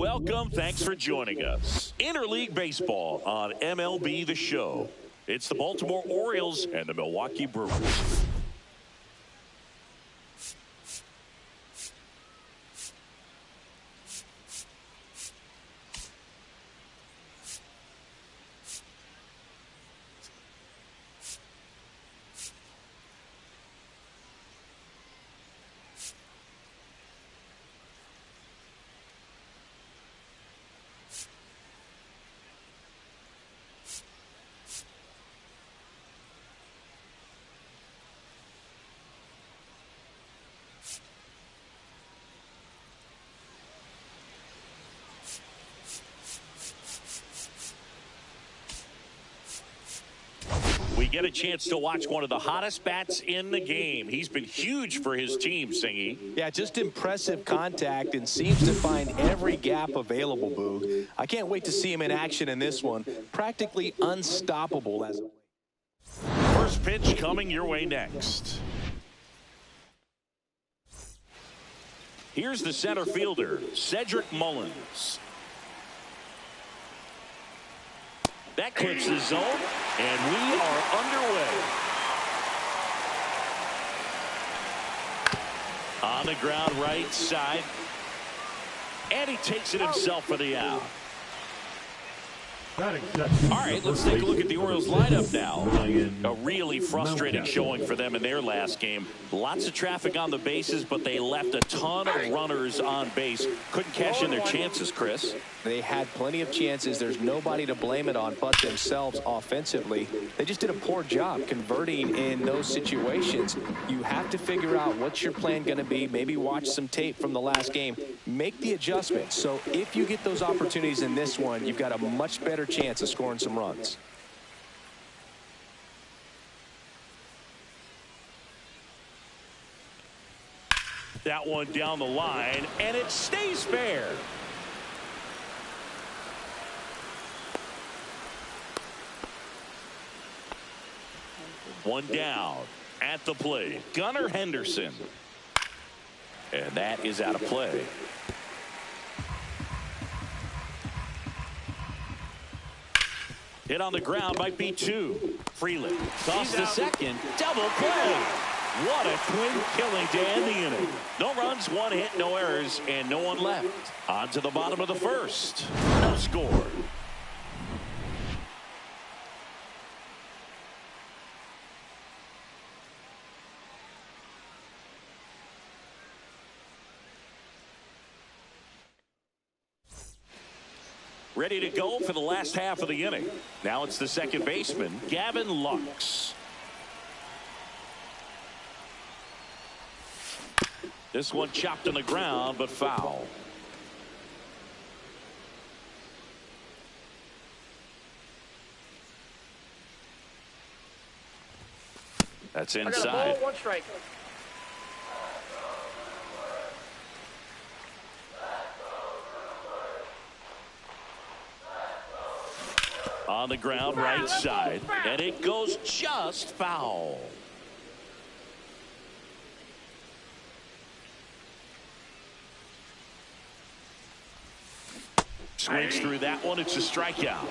welcome. Thanks for joining us. Interleague Baseball on MLB The Show. It's the Baltimore Orioles and the Milwaukee Brewers. We get a chance to watch one of the hottest bats in the game. He's been huge for his team, Singy. Yeah, just impressive contact and seems to find every gap available, Boog. I can't wait to see him in action in this one. Practically unstoppable as a... First pitch coming your way next. Here's the center fielder, Cedric Mullins. That clips the zone, and we are underway. On the ground right side, and he takes it himself for the out. All right, let's take a look at the Orioles lineup now. A really frustrating showing for them in their last game. Lots of traffic on the bases, but they left a ton of runners on base. Couldn't cash in their chances, Chris. They had plenty of chances. There's nobody to blame it on but themselves offensively. They just did a poor job converting in those situations. You have to figure out what's your plan going to be. Maybe watch some tape from the last game. Make the adjustments. So if you get those opportunities in this one, you've got a much better chance of scoring some runs. That one down the line, and it stays fair. One down at the plate, Gunnar Henderson. And that is out of play. Hit on the ground, might be two. Freeland toss to second, double play. What a twin killing to end the inning. No runs, one hit, no errors, and no one left. On to the bottom of the first. No score. Ready to go for the last half of the inning. Now it's the second baseman, Gavin Lux. This one chopped on the ground, but foul. That's inside. I got a ball, one strike. On the ground right side, and it goes just foul. Swings through that one. It's a strikeout.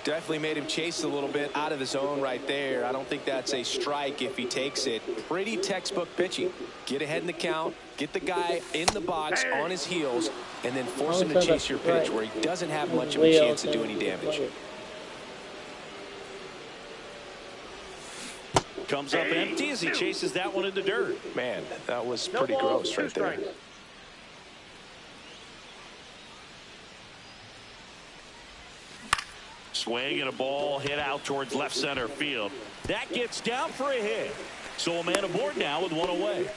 Definitely made him chase a little bit out of the zone right there. I don't think that's a strike if he takes it. Pretty textbook pitching. Get ahead in the count, get the guy in the box on his heels, and then force him to chase your pitch where he doesn't have much of a chance to do any damage. Comes up empty as he chases that one in the dirt. Man, that was pretty gross right there. Swing and a ball hit out towards left center field. That gets down for a hit. So a man aboard now with one away.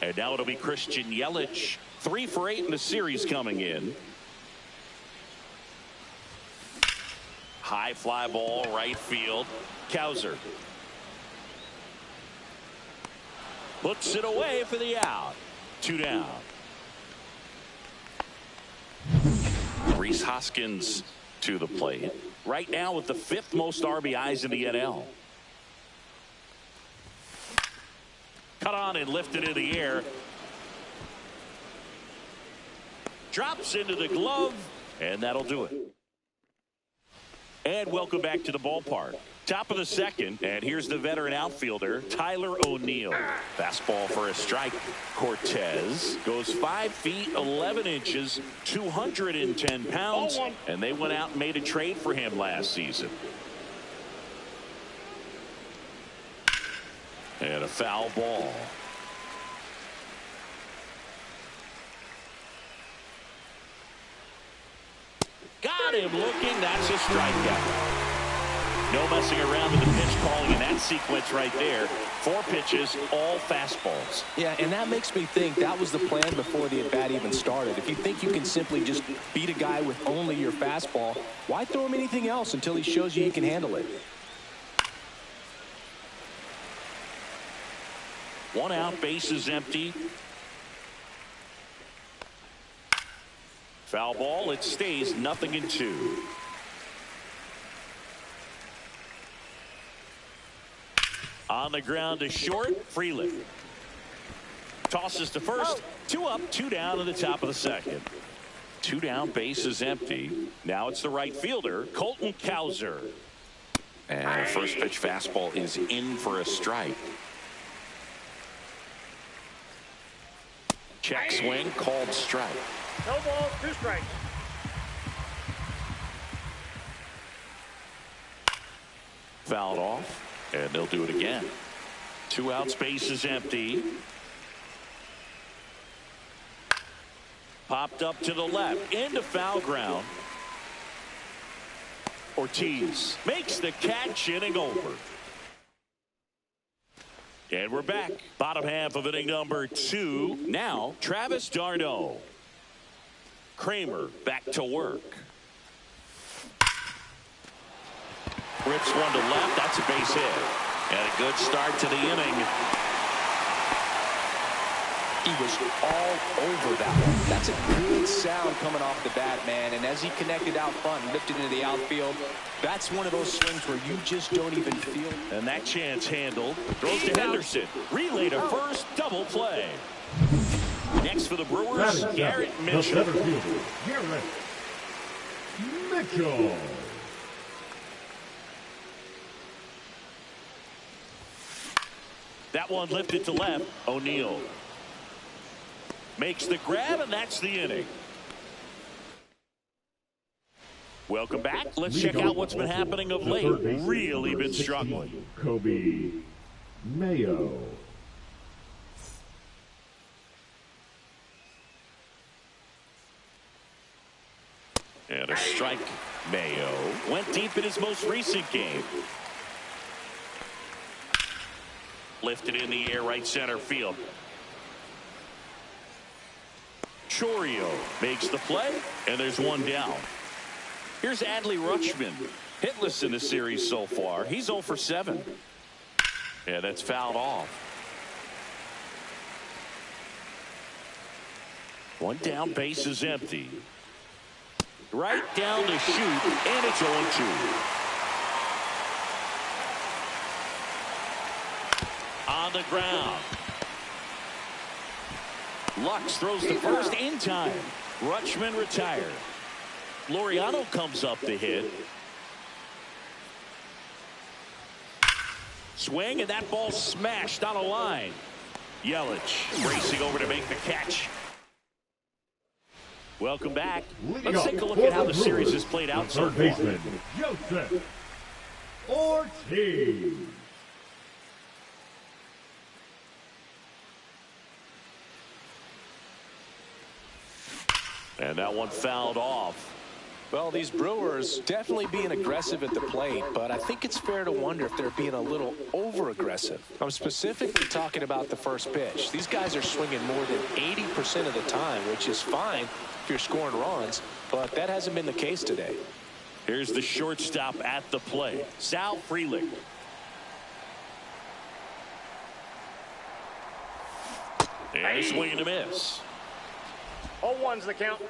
And now it'll be Christian Yelich. 3 for 8 in the series coming in. High fly ball right field. Cowser puts it away for the out. 2 down. Rhys Hoskins to the plate. Right now with the 5th most RBIs in the NL. Cut on and lifted in the air. Drops into the glove, and that'll do it. And welcome back to the ballpark. Top of the second, and here's the veteran outfielder, Tyler O'Neill. Fastball for a strike. Cortez goes 5 feet 11 inches, 210 pounds, and they went out and made a trade for him last season. And a foul ball. Got him looking. That's a strikeout. No messing around with the pitch calling in that sequence right there. 4 pitches, all fastballs. Yeah, and that makes me think that was the plan before the at-bat even started. If you think you can simply just beat a guy with only your fastball, why throw him anything else until he shows you he can handle it? 1 out, bases empty. Foul ball, it stays 0-2. On the ground to short, Freeland. Tosses to first. 2 up, 2 down to the top of the second. 2 down, bases empty. Now it's the right fielder, Colton Cowser. And first pitch fastball is in for a strike. Check swing, called strike. No balls, 2 strikes. Fouled off, and they'll do it again. 2 outs, bases empty. Popped up to the left, into foul ground. Ortiz makes the catch, inning over. And we're back. Bottom half of inning number 2. Now, Travis d'Arnaud. Kramer back to work. Rips one to left. That's a base hit. And a good start to the inning. He was all over that one. That's a good sound coming off the bat, man. And as he connected out front and lifted into the outfield, that's one of those swings where you just don't even feel. And that chance handled. Throws to Henderson. Relay to first. Double play. Next for the Brewers, Garrett Mitchell. Garrett Mitchell. That one lifted to left. O'Neill makes the grab, and that's the inning. Welcome back. Let's check out what's been happening of late. Really been struggling. Kobe Mayo. And a strike. Mayo went deep in his most recent game. Lifted in the air, right center field. Chourio makes the play, and there's one down. Here's Adley Rutschman. Hitless in the series so far. He's 0 for 7. And that's fouled off. One down, base is empty. Right down to shoot, and it's 0-2. On the ground. Lux throws to first in time. Rutschman retired. Laureano comes up to hit. Swing, and that ball smashed on a line. Yelich racing over to make the catch. Welcome back. Let's take a look at how the series has played out so far. Joseph Ortiz. And that one fouled off. Well, these Brewers definitely being aggressive at the plate, but I think it's fair to wonder if they're being a little over-aggressive. I'm specifically talking about the first pitch. These guys are swinging more than 80% of the time, which is fine if you're scoring runs, but that hasn't been the case today. Here's the shortstop at the plate, Sal Frelick. And a swing and a miss. 0-1's the count.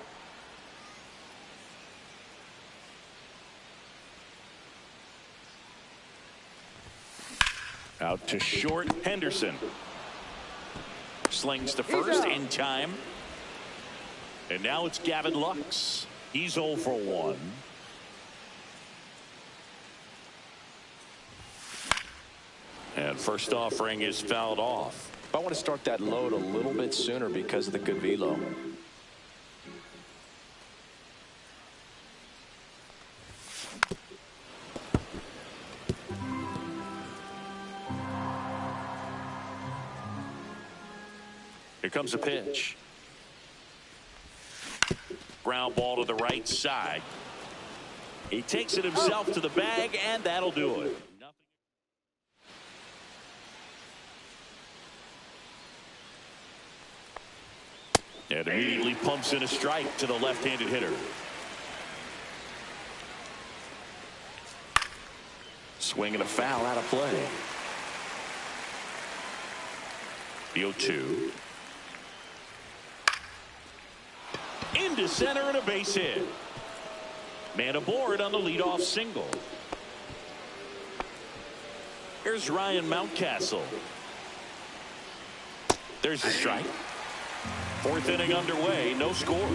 Out to short, Henderson. Slings to first in time. And now it's Gavin Lux. He's 0 for 1. And first offering is fouled off. I want to start that load a little bit sooner because of the good velo. Here comes a pitch. Ground ball to the right side. He takes it himself to the bag, and that'll do it. And immediately pumps in a strike to the left-handed hitter. Swing and a foul out of play. The 0-2. Into center and a base hit. Man aboard on the leadoff single. Here's Ryan Mountcastle. There's the strike. Fourth inning underway, no score.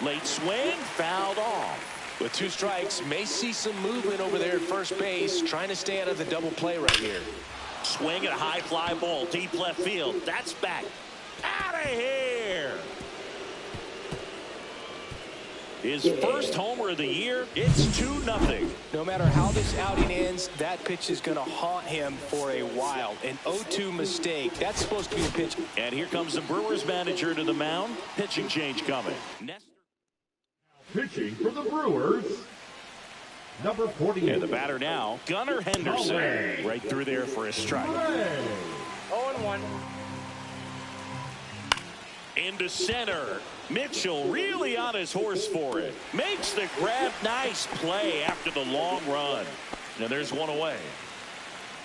Late swing, fouled off. With 2 strikes, may see some movement over there at first base, trying to stay out of the double play right here. Swing and a high fly ball, deep left field. That's back. Out of here. His first homer of the year. It's 2-0. No matter how this outing ends, that pitch is going to haunt him for a while. An 0-2 mistake. That's supposed to be a pitch. And here comes the Brewers manager to the mound. Pitching change coming. Pitching for the Brewers, number 48. And the batter now, Gunnar Henderson. Right through there for a strike. 0-1. Into center. Mitchell really on his horse for it. Makes the grab. Nice play after the long run. Now there's one away.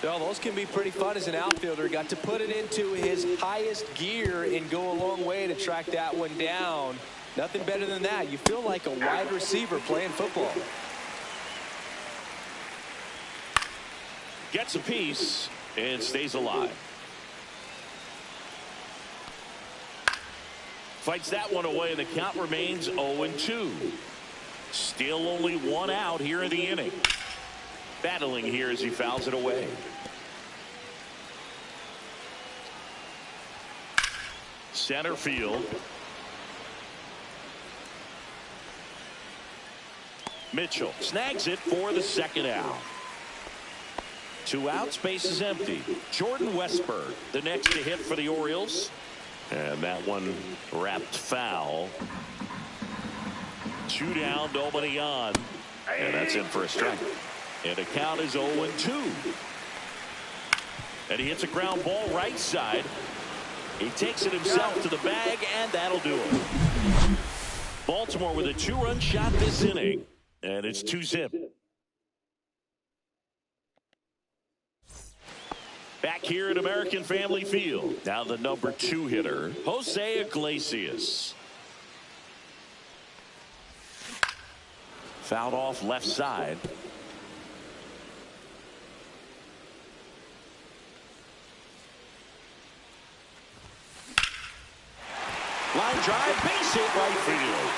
Well, those can be pretty fun as an outfielder. Got to put it into his highest gear and go a long way to track that one down. Nothing better than that. You feel like a wide receiver playing football. Gets a piece and stays alive. Fights that one away, and the count remains 0-2. Still only 1 out here in the inning. Battling here as he fouls it away. Center field. Mitchell snags it for the second out. 2 outs, base is empty. Jordan Westberg, the next to hit for the Orioles. And that one wrapped foul. 2 down, nobody on. And that's in for a strike. And the count is 0-2. And he hits a ground ball right side. He takes it himself to the bag, and that'll do it. Baltimore with a 2-run shot this inning. And it's 2-zip. Back here at American Family Field. Now the number 2 hitter, Jose Iglesias. Fouled off left side. Line drive, base hit right field.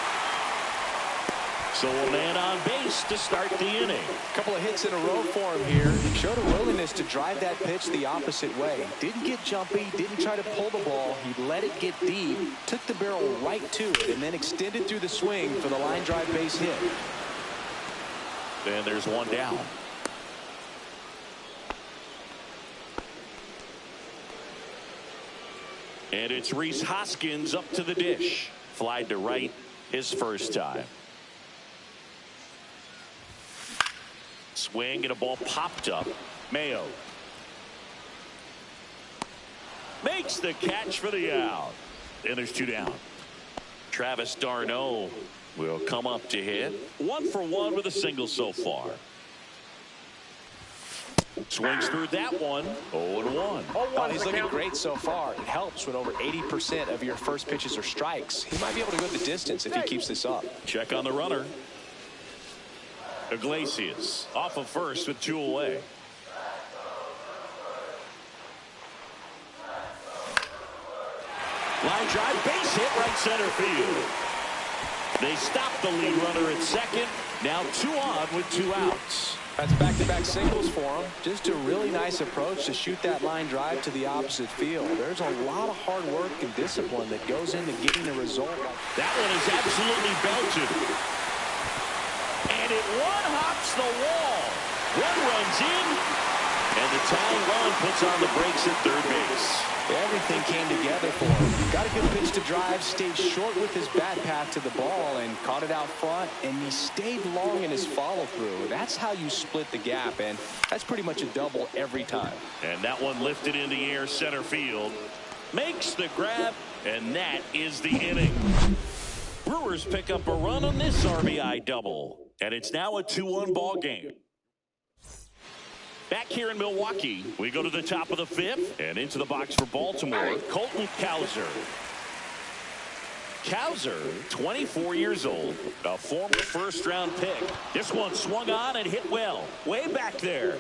So a man on base to start the inning. A couple of hits in a row for him here. Showed a willingness to drive that pitch the opposite way. Didn't get jumpy, didn't try to pull the ball. He let it get deep, took the barrel right to it, and then extended through the swing for the line drive base hit. And there's one down. And it's Rhys Hoskins up to the dish. Flied to right his first time. Swing and a ball popped up. Mayo makes the catch for the out. And there's 2 down. Travis d'Arnaud will come up to hit. 1 for 1 with a single so far. Swings through that one. 0-1. Oh, he's looking great so far. It helps when over 80% of your first pitches are strikes. He might be able to go the distance if he keeps this up. Check on the runner. Iglesias off of first with 2 away. Line drive, base hit, right center field. They stop the lead runner at second. Now 2 on with 2 outs. That's back-to-back singles for him. Just a really nice approach to shoot that line drive to the opposite field. There's a lot of hard work and discipline that goes into getting a result. That one is absolutely belted. And it one-hops the wall. One runs in, and the tying run puts on the brakes at third base. Everything came together for him. Got a good pitch to drive, stayed short with his bat path to the ball, and caught it out front, and he stayed long in his follow-through. That's how you split the gap, and that's pretty much a double every time. And that one lifted in the air center field. Makes the grab, and that is the inning. Brewers pick up a run on this RBI double, and it's now a 2-1 ball game. Back here in Milwaukee, we go to the top of the 5th and into the box for Baltimore, Colton Cowser. Cowser, 24 years old, a former first-round pick. This one swung on and hit well, way back there.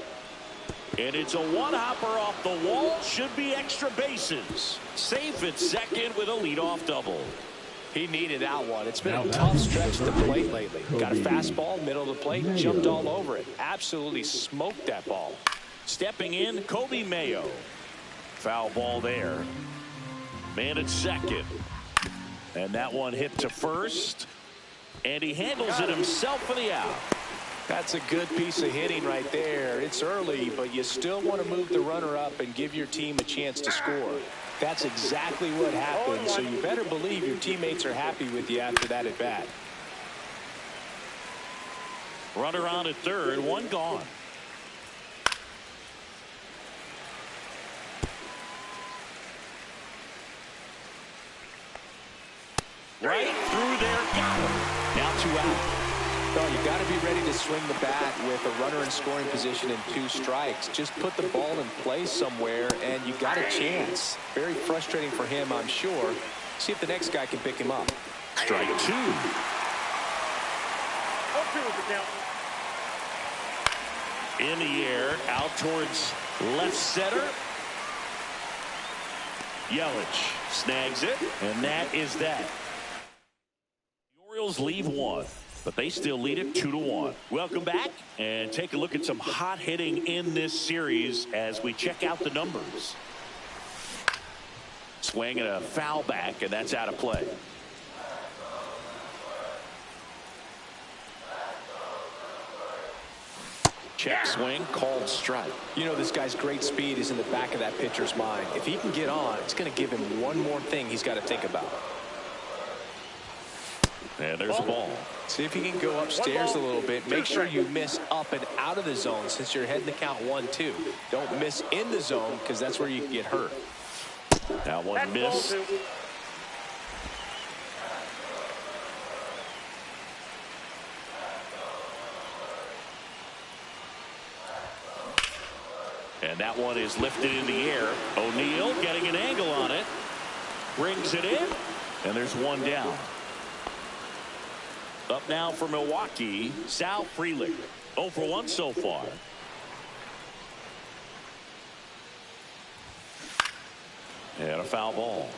And it's a one-hopper off the wall, should be extra bases. Safe at second with a leadoff double. He needed that one. It's been a tough stretch at the plate lately. Got a fastball, middle of the plate, jumped all over it. Absolutely smoked that ball. Stepping in, Kobe Mayo. Foul ball there. Man at second. And that one hit to first. And he handles it himself for the out. That's a good piece of hitting right there. It's early, but you still want to move the runner up and give your team a chance to score. That's exactly what happened, so you better believe your teammates are happy with you after that at bat. Runner on at third, one gone. Right through there, got him. Now 2 out. Well, you got to be ready to swing the bat with a runner in scoring position and 2 strikes. Just put the ball in place somewhere, and you got a chance. Very frustrating for him, I'm sure. See if the next guy can pick him up. Strike 2. 0-2 is the count. In the air, out towards left center. Yelich snags it, and that is that. The Orioles leave 1. But they still lead it 2-1. Welcome back and take a look at some hot hitting in this series as we check out the numbers. Swing and a foul back, and that's out of play. Check swing, called strike. You know, this guy's great speed is in the back of that pitcher's mind. If he can get on, it's going to give him one more thing he's got to think about. And there's a ball. See if he can go upstairs a little bit. Make sure you miss up and out of the zone since you're heading to count 1-2. Don't miss in the zone because that's where you can get hurt. That one missed. And that one is lifted in the air. O'Neill getting an angle on it. Brings it in. And there's one down. Up now for Milwaukee, Sal Frelick. 0 for 1 so far. And a foul ball.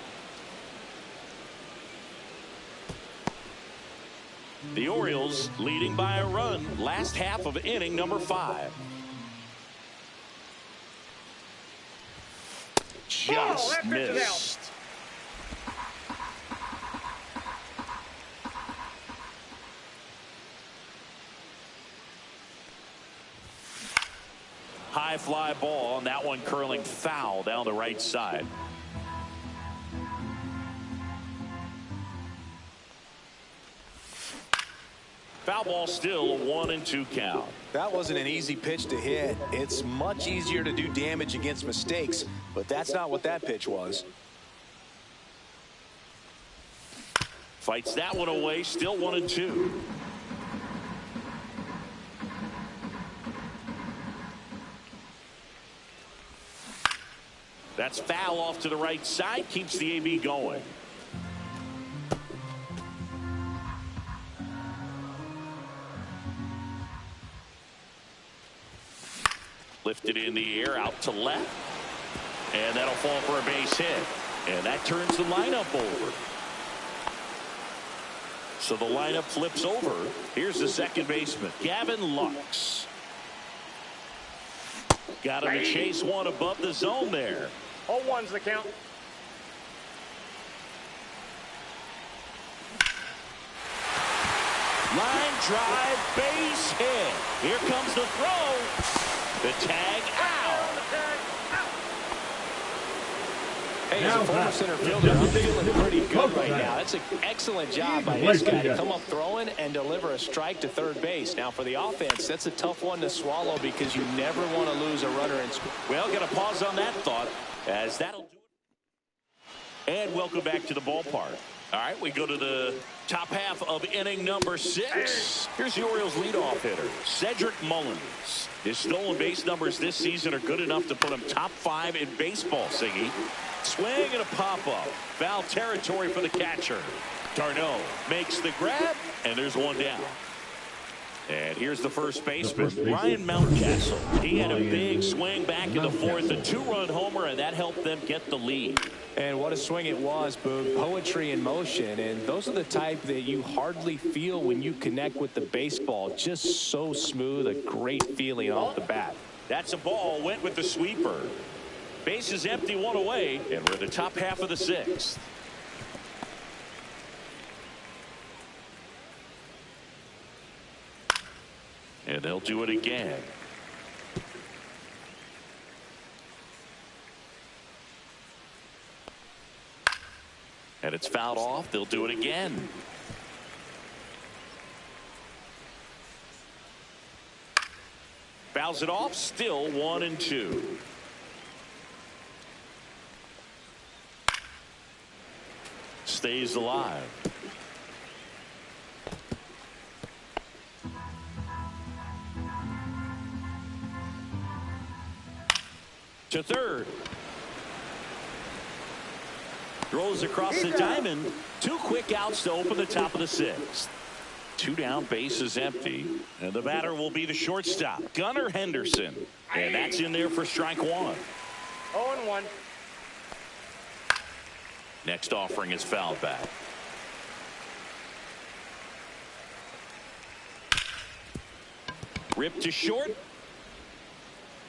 The Orioles leading by a run. Last half of inning number 5. Just missed. High fly ball, and that one curling foul down the right side. Foul ball, still a 1-2 count. That wasn't an easy pitch to hit. It's much easier to do damage against mistakes, but that's not what that pitch was. Fights that one away, still 1-2. That's foul off to the right side, keeps the AB going. Lifted in the air, out to left. And that'll fall for a base hit. And that turns the lineup over. So the lineup flips over. Here's the second baseman, Gavin Lux. Got him to chase one above the zone there. 0-1's the count. Line drive, base hit. Here comes the throw. The tag out. Hey, as a former center fielder, I'm feeling pretty good right now. That's an excellent job by this guy to come up throwing and deliver a strike to third base. Now, for the offense, that's a tough one to swallow because you never want to lose a runner in score. Well, got to pause on that thought, as that'll do it. And welcome back to the ballpark. All right, we go to the top half of inning number 6. Here's the Orioles leadoff hitter, Cedric Mullins. His stolen base numbers this season are good enough to put him top 5 in baseball, Siggy. Swing and a pop-up. Foul territory for the catcher. Darno makes the grab, and there's one down. And here's the first baseman, Ryan Mountcastle. He had a big swing back in the 4th, a 2-run homer, and that helped them get the lead. And what a swing it was, Boog. Poetry in motion. And those are the type that you hardly feel when you connect with the baseball. Just so smooth, a great feeling off the bat. That's a ball, went with the sweeper. Base is empty, 1 away, and we're in the top half of the 6th. And they'll do it again. And it's fouled off. They'll do it again. Fouls it off. Still 1-2. Stays alive. To third. Throws across the diamond. 2 quick outs to open the top of the 6th. 2 down, base is empty. And the batter will be the shortstop, Gunnar Henderson. And that's in there for strike 1. 0-1. Next offering is fouled back. Ripped to short.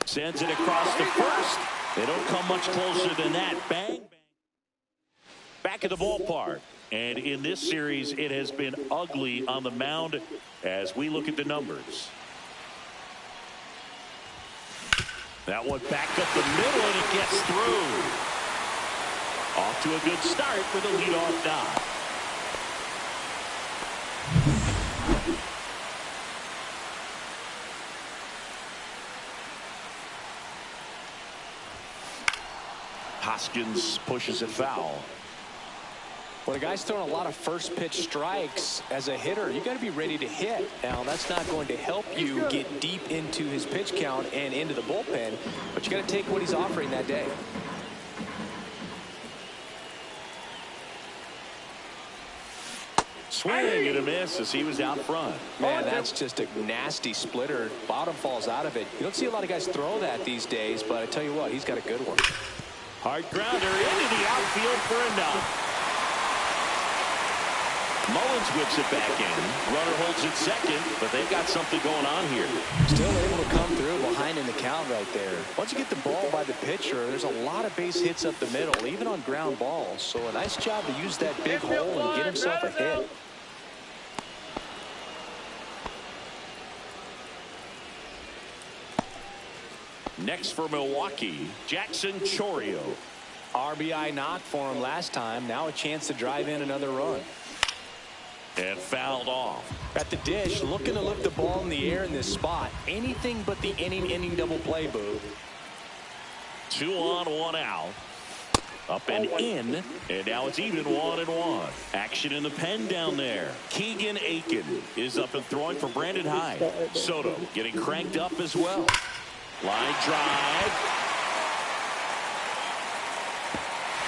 Sends it across the first. They don't come much closer than that. Bang. Back at the ballpark. And in this series, it has been ugly on the mound as we look at the numbers. That one back up the middle, and it gets through. Off to a good start for the leadoff knock. Hoskins pushes it foul. When a guy's throwing a lot of first pitch strikes as a hitter, you got to be ready to hit. Now, that's not going to help you get deep into his pitch count and into the bullpen, but you got to take what he's offering that day. Swing and a miss as he was out front. Man, that's just a nasty splitter. Bottom falls out of it. You don't see a lot of guys throw that these days, but I tell you what, he's got a good one. Hard grounder into the outfield for a knock. Mullins whips it back in. Runner holds it second, but they've got something going on here. Still able to come through behind in the count right there. Once you get the ball by the pitcher, there's a lot of base hits up the middle, even on ground balls. So a nice job to use that big hole and get himself a hit. Next for Milwaukee, Jackson Chourio. RBI knock for him last time. Now a chance to drive in another run. And fouled off. At the dish, looking to lift the ball in the air in this spot. Anything but the inning double play, Boo. 2 on, 1 out. Up and in, and now it's even 1-1. Action in the pen down there. Keegan Aiken is up and throwing for Brandon Hyde. Soto getting cranked up as well. Line drive.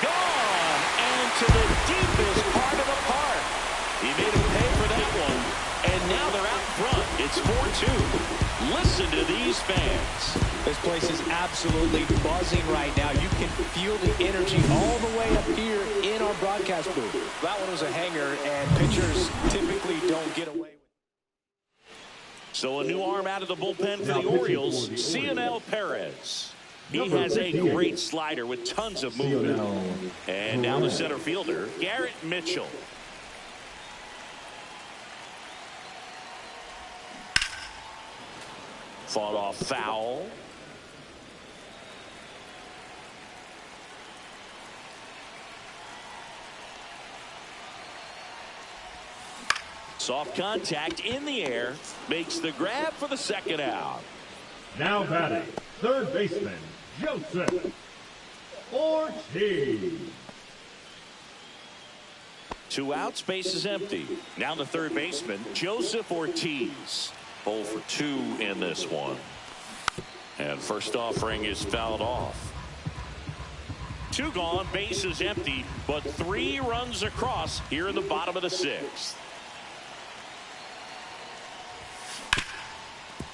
Gone, and to the deepest part of the park. He made him pay for that one, and now they're out front. It's 4-2. Listen to these fans. This place is absolutely buzzing right now. You can feel the energy all the way up here in our broadcast booth. That one was a hanger, and pitchers typically don't get away with it. So a new arm out of the bullpen for the Orioles, Cionel Perez. He has a great slider with tons of movement. And now the center fielder, Garrett Mitchell. Fought off foul. Soft contact in the air, makes the grab for the second out. Now batting, third baseman, Joseph Ortiz. 2 outs, base is empty. Now the third baseman, Joseph Ortiz. 0 for 2 in this one. And first offering is fouled off. 2 gone, base is empty, but 3 runs across here in the bottom of the 6th.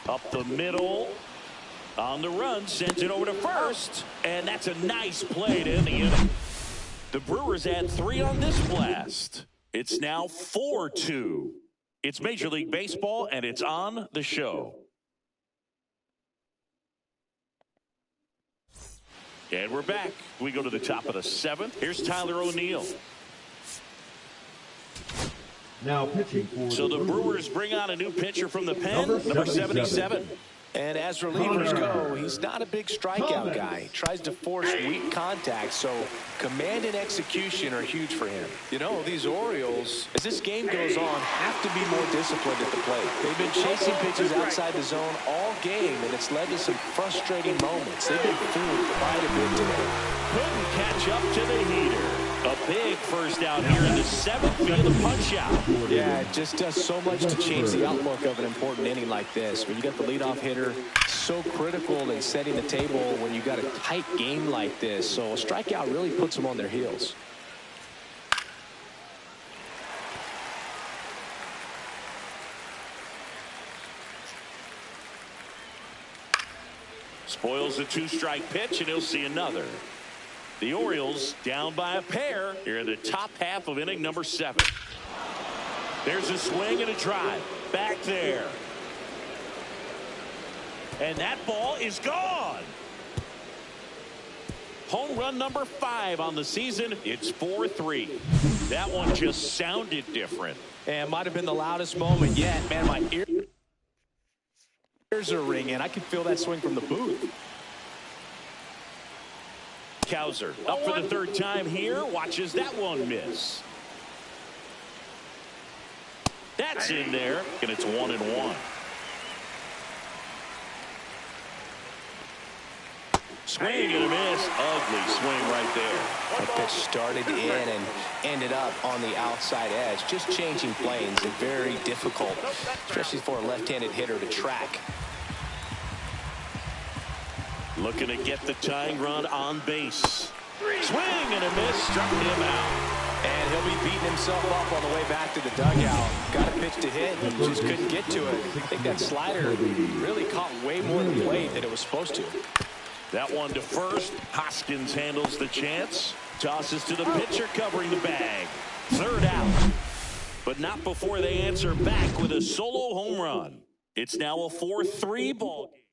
Up the middle. On the run, sends it over to first. And that's a nice play to end the inning. The Brewers had 3 on this blast. It's now 4-2. It's Major League Baseball, and it's on the show. And we're back. We go to the top of the 7th. Here's Tyler O'Neill. Now pitching for so the Brewers bring on a new pitcher from the pen, number 77. And as relievers go, he's not a big strikeout guy. He tries to force weak contact, so command and execution are huge for him. You know, these Orioles, as this game goes on, have to be more disciplined at the plate. They've been chasing pitches outside the zone all game, and it's led to some frustrating moments. They've been fooled quite a bit today. Couldn't catch up to the heater. A big first out here in the 7th via the punch out. Yeah, it just does so much to change the outlook of an important inning like this. When you got the leadoff hitter, so critical in setting the table when you got a tight game like this. So a strikeout really puts them on their heels. Spoils the 2-strike pitch, and he'll see another. The Orioles down by a pair here in the top half of inning number 7. There's a swing and a drive. Back there. And that ball is gone. Home run number 5 on the season. It's 4-3. That one just sounded different. And might have been the loudest moment yet. Man, my ears are ringing. I can feel that swing from the booth. Cowser up for the 3rd time here. Watches that one miss. That's in there, and it's 1-1. Swing and a miss. Ugly swing right there. That pitch started in and ended up on the outside edge. Just changing planes is very difficult, especially for a left-handed hitter to track. Looking to get the tying run on base. Swing and a miss. Struck him out. And he'll be beating himself up on the way back to the dugout. Got a pitch to hit and just couldn't get to it. I think that slider really caught way more of the plate than it was supposed to. That one to first. Hoskins handles the chance. Tosses to the pitcher covering the bag. 3rd out. But not before they answer back with a solo home run. It's now a 4-3 ball game.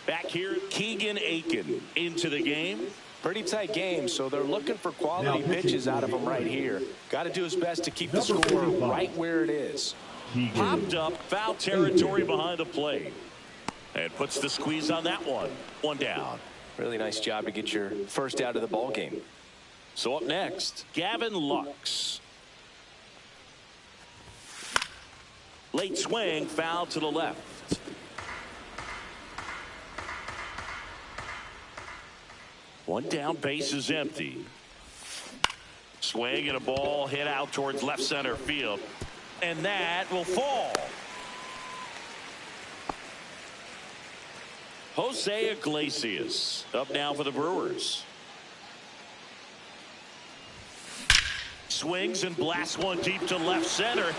Back here, Keegan Aiken into the game. Pretty tight game, so they're looking for quality pitches out of him right here. Got to do his best to keep the score right where it is. Popped up, foul territory behind the plate. And puts the squeeze on that one. 1 down. Really nice job to get your first out of the ball game. So up next, Gavin Lux. Late swing, foul to the left. 1 down, base is empty. Swing and a ball hit out towards left center field. And that will fall. Jose Iglesias up now for the Brewers. Swings and blasts one deep to left center.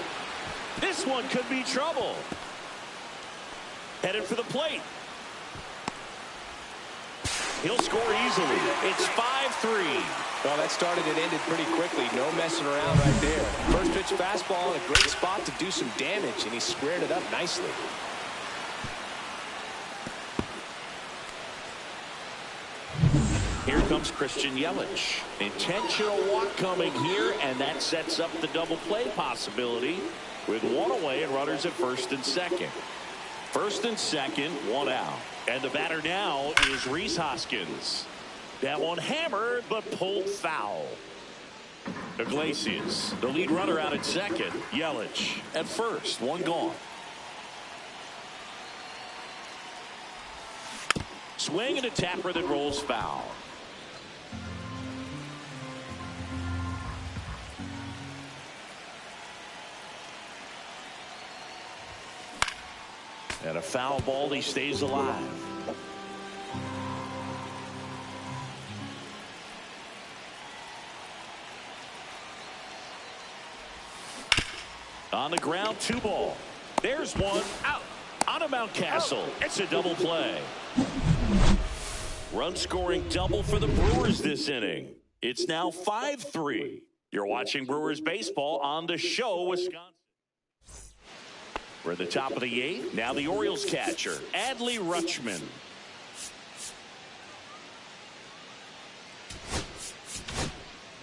This one could be trouble. Headed for the plate. He'll score easily. It's 5-3. Well, that started and ended pretty quickly. No messing around right there. First pitch fastball in a great spot to do some damage, and he squared it up nicely. Here comes Christian Yelich. Intentional walk coming here, and that sets up the double play possibility with one away and runners at first and second. First and second, one out. And the batter now is Rhys Hoskins. That one hammered, but pulled foul. Iglesias, the lead runner, out at second. Yelich at first, one gone. Swing and a tapper that rolls foul. And a foul ball, he stays alive. On the ground, 2 ball. There's one out. On a Mountcastle. It's a double play. Run scoring double for the Brewers this inning. It's now 5-3. You're watching Brewers baseball on the show, Wisconsin. We're at the top of the 8th. Now the Orioles catcher, Adley Rutschman.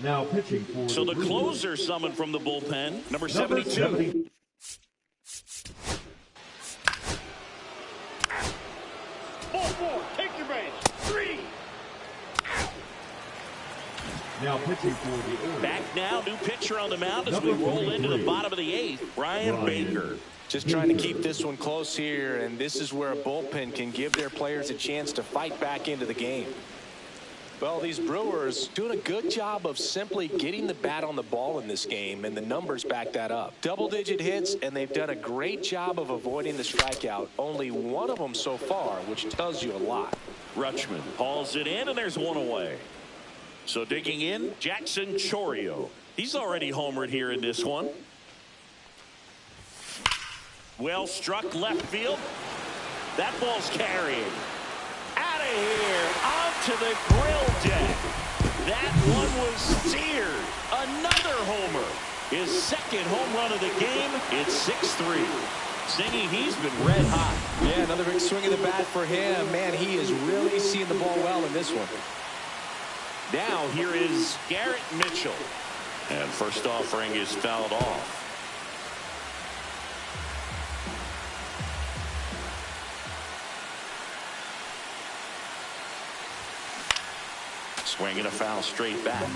Now pitching for So the closer summoned from the bullpen, number 72. Ball 4. Take your base. 3. Now pitching for the Orioles. Back now, new pitcher on the mound as we roll into the bottom of the 8th, Brian Baker. Just trying to keep this one close here, and this is where a bullpen can give their players a chance to fight back into the game. Well, these Brewers doing a good job of simply getting the bat on the ball in this game, and the numbers back that up. Double-digit hits, and they've done a great job of avoiding the strikeout. Only one of them so far, which tells you a lot. Rutschman hauls it in, and there's one away. So digging in, Jackson Chourio. He's already homered here in this one. Well struck left field. That ball's carrying. Out of here, onto the grill deck. That one was seared. Another homer. His second home run of the game. It's 6-3. Singy, he's been red hot. Yeah, another big swing of the bat for him. Man, he is really seeing the ball well in this one. Now here is Garrett Mitchell. And first offering is fouled off. Swinging a foul straight back.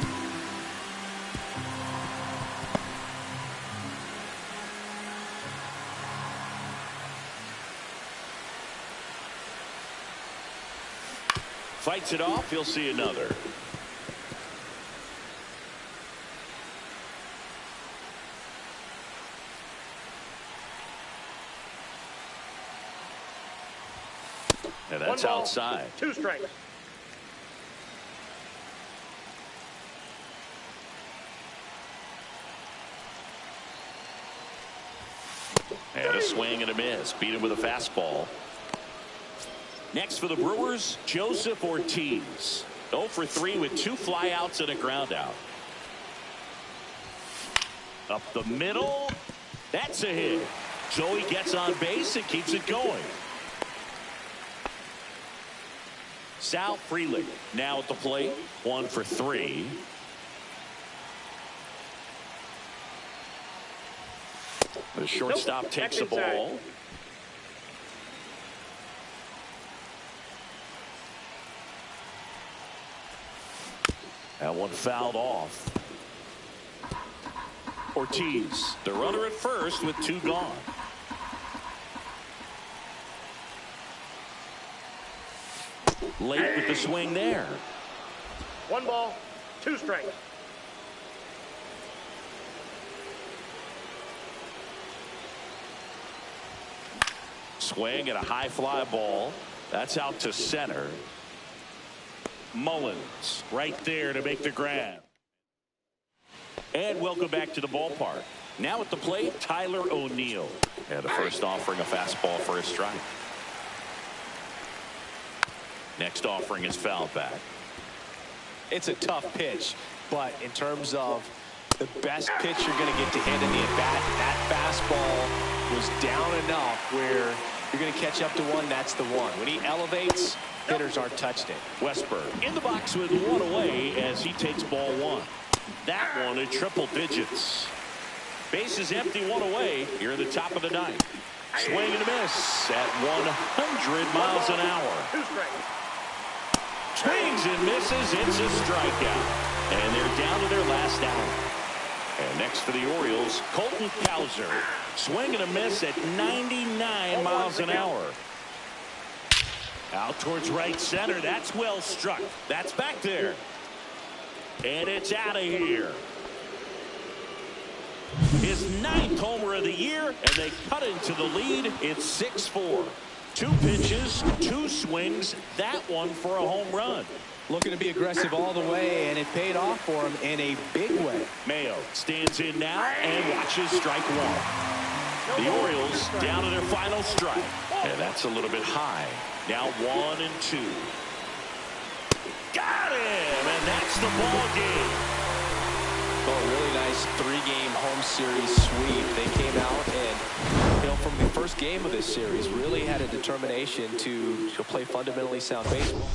Fights it off. He'll see another. And that's outside. 2 strikes. And a swing and a miss. Beat him with a fastball. Next for the Brewers, Joseph Ortiz. 0 for 3 with 2 flyouts and a ground out. Up the middle. That's a hit. Joey gets on base and keeps it going. Sal Frelick now at the plate. 1 for 3. The shortstop takes the ball. That one fouled off. Ortiz, the runner at first with 2 gone. Late with the swing there. 1 ball, 2 strikes. Swing and a high fly ball. That's out to center. Mullins right there to make the grab. And welcome back to the ballpark. Now at the plate, Tyler O'Neill. And the first offering a fastball for a strike. Next offering is fouled back. It's a tough pitch, but in terms of the best pitch you're going to get to hit in the at-bat, that fastball was down enough where you're going to catch up to one. That's the one. When he elevates, hitters aren't touched it. Westberg in the box with one away as he takes ball one. That one in triple digits. Bases empty, one away here in the top of the ninth. Swing and a miss at 100 miles an hour. Swings and misses. It's a strikeout. And they're down to their last out. And next for the Orioles, Colton Cowser. Swing and a miss at 99 miles an hour. Out towards right center. That's well struck. That's back there. And it's out of here. His 9th homer of the year, and they cut into the lead. It's 6-4. 2 pitches, 2 swings. That one for a home run. Looking to be aggressive all the way, and it paid off for him in a big way. Mayo stands in now and watches strike one. The Orioles down to their final strike. And that's a little bit high. Now 1-2. Got him, and that's the ball game. Oh, a really nice 3-game home series sweep. They came out and, from the first game of this series, really had a determination to play fundamentally sound baseball.